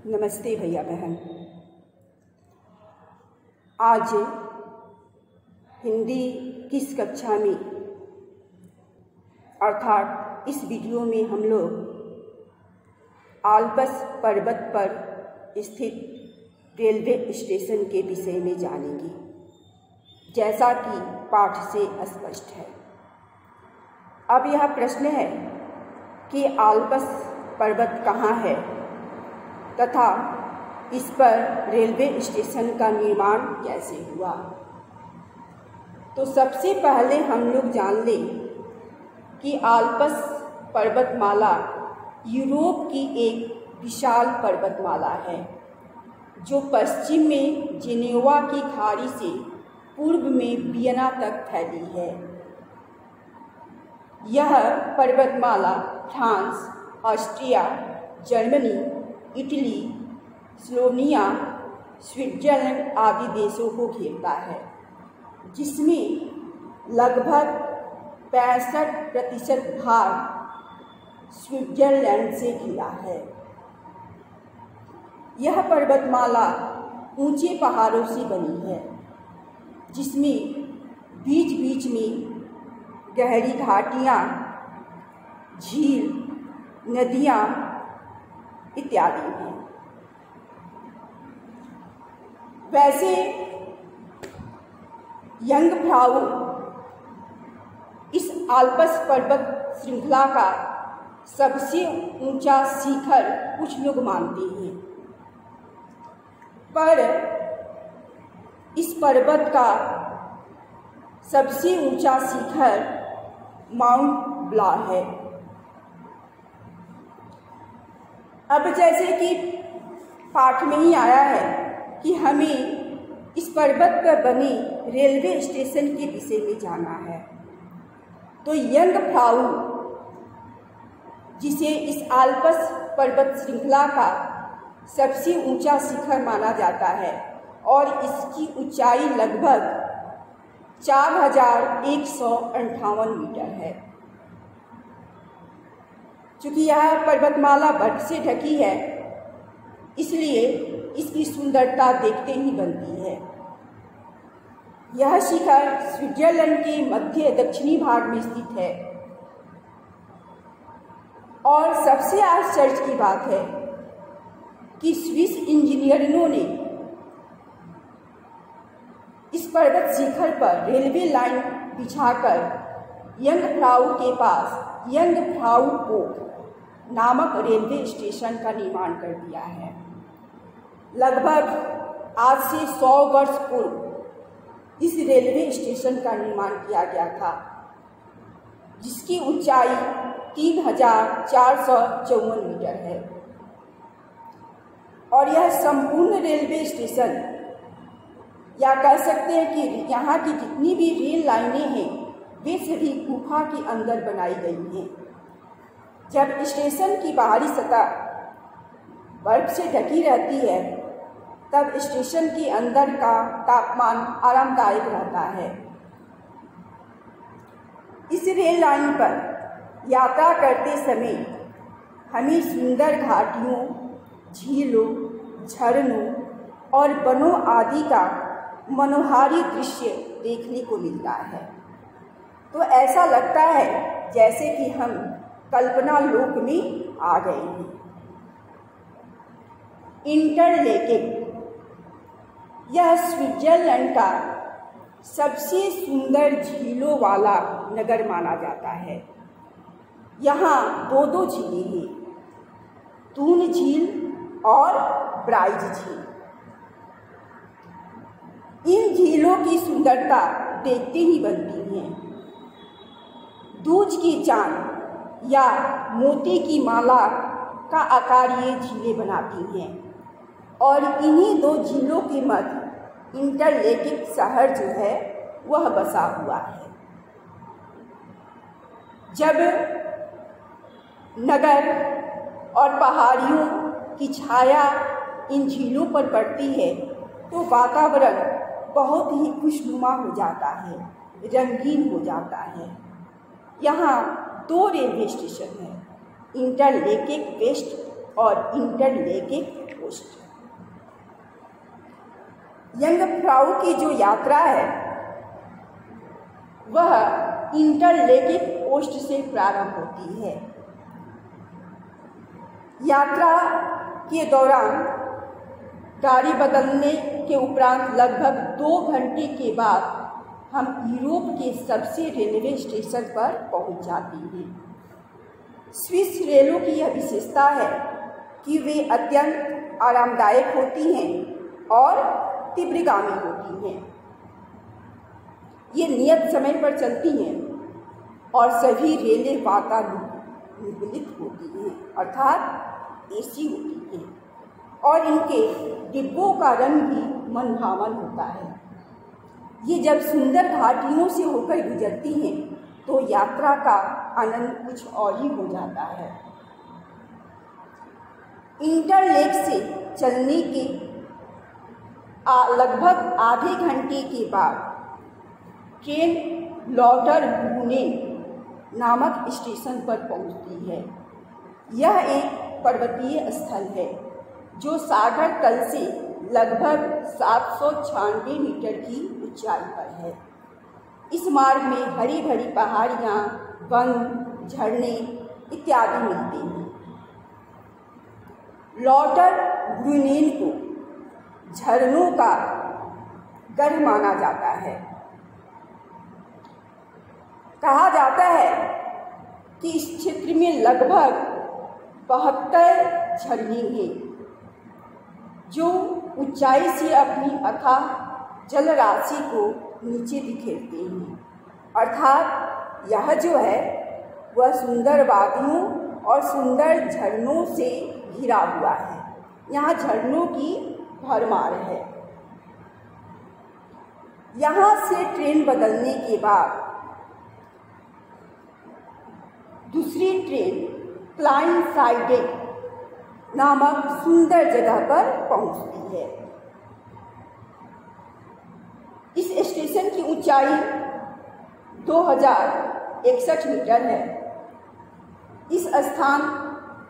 नमस्ते भैया बहन। आज हिंदी किस कक्षा में अर्थात इस वीडियो में हम लोग आल्पस पर्वत पर स्थित रेलवे स्टेशन के विषय में जानेंगे, जैसा कि पाठ से स्पष्ट है। अब यह प्रश्न है कि आल्पस पर्वत कहाँ है तथा इस पर रेलवे स्टेशन का निर्माण कैसे हुआ। तो सबसे पहले हम लोग जान लें कि आल्पस पर्वतमाला यूरोप की एक विशाल पर्वतमाला है, जो पश्चिम में जेनेवा की खाड़ी से पूर्व में वियना तक फैली है। यह पर्वतमाला France, Austria, Germany, Italy, Slovenia, Switzerland आदि देशों को घेरता है, जिसमें लगभग 65% भाग स्विट्जरलैंड से घिरा है। यह पर्वतमाला ऊंचे पहाड़ों से बनी है, जिसमें बीच बीच में गहरी घाटियाँ, झील, नदियाँ इत्यादि हैं। वैसे यंगफ्राउ इस आल्पस पर्वत श्रृंखला का सबसे ऊंचा शिखर कुछ लोग मानते हैं, पर इस पर्वत का सबसे ऊंचा शिखर माउंट ब्लांक है। अब जैसे कि पाठ में ही आया है कि हमें इस पर्वत पर बने रेलवे स्टेशन के विषय में जाना है, तो यंगफ्राउ जिसे इस आल्पस पर्वत श्रृंखला का सबसे ऊंचा शिखर माना जाता है और इसकी ऊंचाई लगभग 4158 मीटर है। चूँकि यह पर्वतमाला बर्फ से ढकी है, इसलिए इसकी सुंदरता देखते ही बनती है। यह शिखर स्विट्जरलैंड के मध्य दक्षिणी भाग में स्थित है और सबसे आश्चर्य की बात है कि स्विस इंजीनियरों ने इस पर्वत शिखर पर रेलवे लाइन बिछाकर यंगफ्राउ के पास यंगफ्राउ पोर्ट नामक रेलवे स्टेशन का निर्माण कर दिया है। लगभग आज से 100 वर्ष पूर्व इस रेलवे स्टेशन का निर्माण किया गया था, जिसकी ऊंचाई 3454 मीटर है और यह संपूर्ण रेलवे स्टेशन, या कह सकते हैं कि यहाँ की जितनी भी रेल लाइनें हैं वे सभी गुफा के अंदर बनाई गई हैं। जब स्टेशन की बाहरी सतह बर्फ से ढकी रहती है, तब स्टेशन के अंदर का तापमान आरामदायक रहता है। इस रेल लाइन पर यात्रा करते समय हमें सुंदर घाटियों, झीलों, झरनों और वनों आदि का मनोहारी दृश्य देखने को मिलता है। तो ऐसा लगता है जैसे कि हम कल्पना लोक में आ गए हैं। इंटरलेकेन यह स्विट्जरलैंड का सबसे सुंदर झीलों वाला नगर माना जाता है। यहाँ दो झीलें हैं, तून झील और ब्राइज झील। इन झीलों की सुंदरता देखते ही बनती है। दूज की चांद या मोती की माला का आकार ये झीलें बनाती हैं और इन्हीं दो झीलों के मध्य इंटरलेकेन शहर जो है वह बसा हुआ है। जब नगर और पहाड़ियों की छाया इन झीलों पर पड़ती है तो वातावरण बहुत ही खुशनुमा हो जाता है, रंगीन हो जाता है। यहाँ 2 रेलवे स्टेशन हैं, इंटरलेकेन वेस्ट और इंटरलेकेट पोस्ट। यंगफ्राउ की जो यात्रा है वह इंटरलेकेट पोस्ट से प्रारंभ होती है। यात्रा के दौरान गाड़ी बदलने के उपरांत लगभग 2 घंटे के बाद हम यूरोप के सबसे रेलवे स्टेशन पर पहुंच जाते हैं। स्विस रेलों की यह विशेषता है कि वे अत्यंत आरामदायक होती हैं और तीव्रगामी होती हैं। ये नियत समय पर चलती हैं और सभी रेलें वातानुकूलित होती हैं, अर्थात एसी होती हैं, और इनके डिब्बों का रंग भी मनभावन होता है। ये जब सुंदर घाटियों से होकर गुजरती हैं तो यात्रा का आनंद कुछ और ही हो जाता है। इंटरलेक से चलने के लगभग आधे घंटे के बाद ट्रेन लॉटरब्रूनेन नामक स्टेशन पर पहुंचती है। यह एक पर्वतीय स्थल है जो सागर तल से लगभग 796 मीटर की ऊंचाई पर है। इस मार्ग में हरी भरी पहाड़ियाँ, वन, झरने इत्यादि मिलते हैं। लॉटरब्रूनेन को झरनों का गढ़ माना जाता है। कहा जाता है कि इस क्षेत्र में लगभग 72 झरने हैं जो ऊंचाई से अपनी अथाह जल राशि को नीचे बिखेरते हैं। अर्थात यह जो है वह सुंदर वादियों और सुंदर झरनों से घिरा हुआ है। यहाँ झरनों की भरमार है। यहाँ से ट्रेन बदलने के बाद दूसरी ट्रेन क्लाइनसाइडेन नामक सुंदर जगह पर पहुंचती है। इस स्टेशन की ऊंचाई 2061 मीटर है। इस स्थान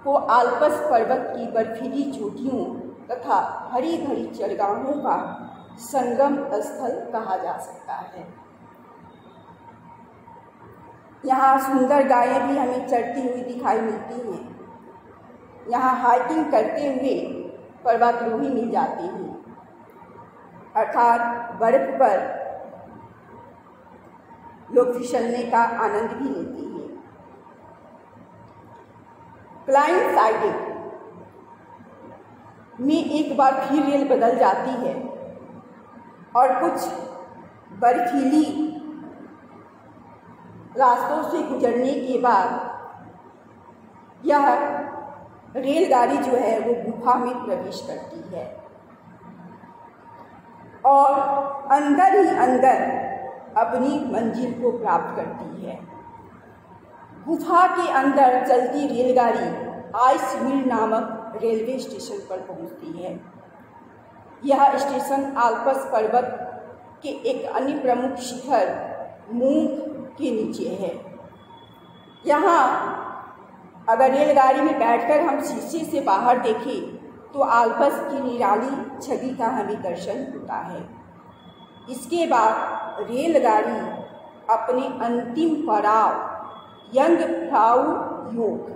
को आल्प्स पर्वत की बर्फीली चोटियों तथा हरी भरी चरगाहों का संगम स्थल कहा जा सकता है। यहाँ सुंदर गायें भी हमें चरती हुई दिखाई मिलती हैं। यहाँ हाइकिंग करते हुए पर्वतारोही मिल जाते हैं, अर्थात बर्फ पर लोग फिसलने का आनंद भी लेते हैं। क्लाइनसाइडेन में एक बार फिर रेल बदल जाती है और कुछ बर्फीली रास्तों से गुजरने के बाद यह रेलगाड़ी जो है वो गुफा में प्रवेश करती है और अंदर ही अंदर अपनी मंजिल को प्राप्त करती है। गुफा के अंदर चलती रेलगाड़ी आइसमीर नामक रेलवे स्टेशन पर पहुंचती है। यह स्टेशन आल्प्स पर्वत के एक अन्य प्रमुख शिखर मूंग के नीचे है। यहाँ अगर रेलगाड़ी में बैठकर हम शीशे से बाहर देखें तो आल्प्स की निराली छवि का हमें दर्शन होता है। इसके बाद रेलगाड़ी अपने अंतिम पड़ाव यंगफ्राउ योग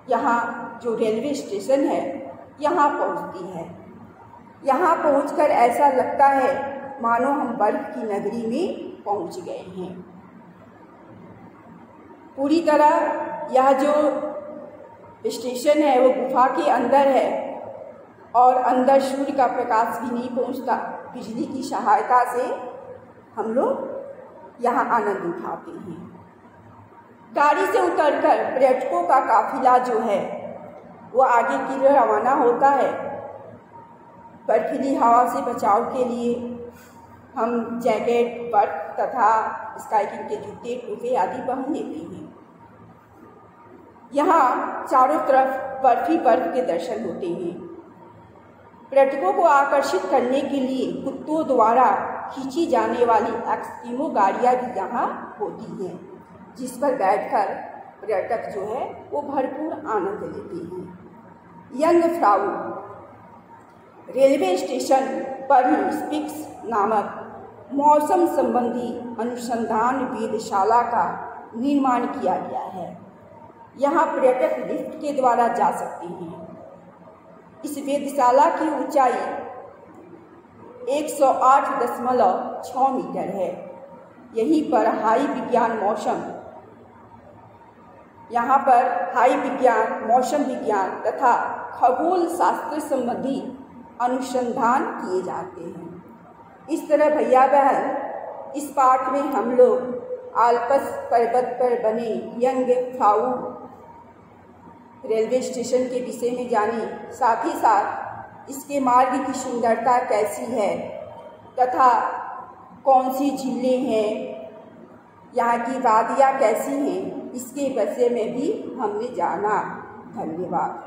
यहाँ जो रेलवे स्टेशन है यहाँ पहुँचती है। यहाँ पहुँचकर ऐसा लगता है मानो हम बर्फ की नगरी में पहुँच गए हैं। पूरी तरह यह जो स्टेशन है वो गुफा के अंदर है और अंदर सूर्य का प्रकाश भी नहीं पहुँचता। बिजली की सहायता से हम लोग यहाँ आनंद उठाते हैं। गाड़ी से उतरकर पर्यटकों का काफिला जो है वो आगे की ओर रवाना होता है। बर्फीली हवा से बचाव के लिए हम जैकेट, बर्फ तथा स्काइकिंग के जूते, टोपे आदि पहन लेते हैं। यहाँ चारों तरफ बर्फी बर्फ के दर्शन होते हैं। पर्यटकों को आकर्षित करने के लिए कुत्तों द्वारा खींची जाने वाली एक्सट्रीमो गाड़ियाँ भी यहाँ होती हैं, जिस पर बैठकर पर्यटक जो है वो भरपूर आनंद लेते हैं। यंग फ्राउ रेलवे स्टेशन पर ही स्पिक्स नामक मौसम संबंधी अनुसंधान वेधशाला का निर्माण किया गया है। यहाँ पर्यटक लिफ्ट के द्वारा जा सकते हैं। इस वेधशाला की ऊंचाई 108.6 मीटर है। यहीं पर यहाँ पर हाई विज्ञान, मौसम विज्ञान तथा खगोल शास्त्र संबंधी अनुसंधान किए जाते हैं। इस तरह भैया बहन, इस पाठ में हम लोग आल्प्स पर्वत पर बने यंग फ्राउ रेलवे स्टेशन के विषय में जाने, साथ ही साथ इसके मार्ग की सुंदरता कैसी है तथा कौन सी झीलें हैं, यहाँ की वादियाँ कैसी हैं, इसके विषय में भी हमने जाना। धन्यवाद।